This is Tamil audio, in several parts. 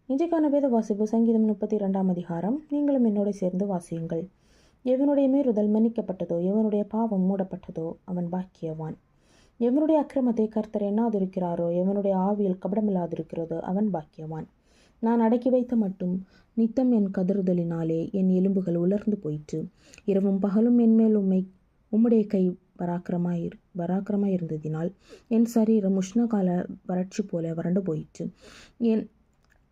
இன்றைக்கான வேத வாசிப்பு சங்கீதம் 32 அதிகாரம். நீங்களும் என்னோட சேர்ந்து வாசியுங்கள். எவனுடைய மீறுதல் மன்னிக்கப்பட்டதோ, எவனுடைய பாவம் மூடப்பட்டதோ, அவன் பாக்கியவான். எவனுடைய அக்கிரமத்தை கர்த்தர் எண்ணாதிருக்கிறாரோ, எவனுடைய ஆவியில் கபடமில்லாதிருக்கிறதோ, அவன் பாக்கியவான். நான் அடக்கி வைத்த மட்டும் நித்தம் என் கதறுதலினாலே என் எலும்புகள் உலர்ந்து போயிற்று. இரவும் பகலும் என்மேல் உம்முடைய கை பராக்கிரமாயிருந்ததினால் என் சரீரம் உஷ்ணகால வறட்சி போல வறண்டு போயிற்று.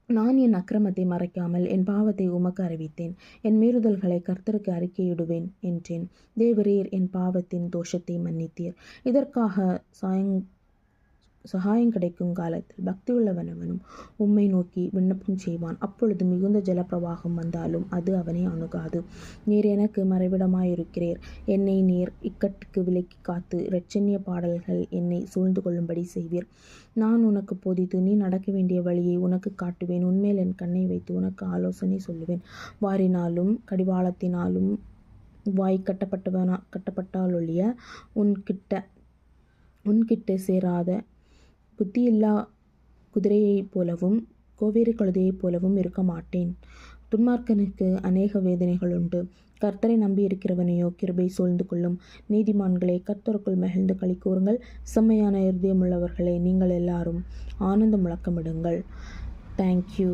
நான் என் அக்கிரமத்தை மறைக்காமல் என் பாவத்தை உமக்கு அறிவித்தேன். என் மீறுதல்களை கர்த்தருக்கு அறிக்கையிடுவேன் என்றேன். தேவரீர் என் பாவத்தின் தோஷத்தை மன்னித்தீர். இதற்காக சகாயம் கிடைக்கும் காலத்தில் பக்தியுள்ளவனவனும் உம்மை நோக்கி விண்ணப்பம் செய்வான். அப்பொழுது மிகுந்த ஜலப்பிரவாகம் வந்தாலும் அது அவனை அணுகாது. நீர் எனக்கு மறைவிடமாயிருக்கிறீர். என்னை நீர் இக்கட்டுக்கு விலக்கி காத்து இரட்சணிய பாடல்கள் என்னை சூழ்ந்து கொள்ளும்படி செய்வீர். நான் உனக்கு போதித்து நீ நடக்க வேண்டிய வழியை உனக்கு காட்டுவேன். உன்மேல் என் கண்ணை வைத்து உனக்கு ஆலோசனை சொல்லுவேன். வாரினாலும் கடிவாளத்தினாலும் வாய் கட்டப்பட்டாலொழிய உன்கிட்ட சேராத புத்தியில்லா குதிரையைப் போலவும் கோவேறு கழுதையைப் போலவும் இருக்க மாட்டேன். துன்மார்க்கனுக்கு அநேக வேதனைகள் உண்டு. கர்த்தரை நம்பி இருக்கிறவனையோ கிருபை சூழ்ந்து கொள்ளும். நீதிமான்களே, கர்த்தருக்குள் மகிழ்ந்து களி கூறுங்கள். செம்மையான இருதயமுள்ளவர்களே, நீங்கள் எல்லாரும் ஆனந்த முழக்கமிடுங்கள். தேங்க்யூ.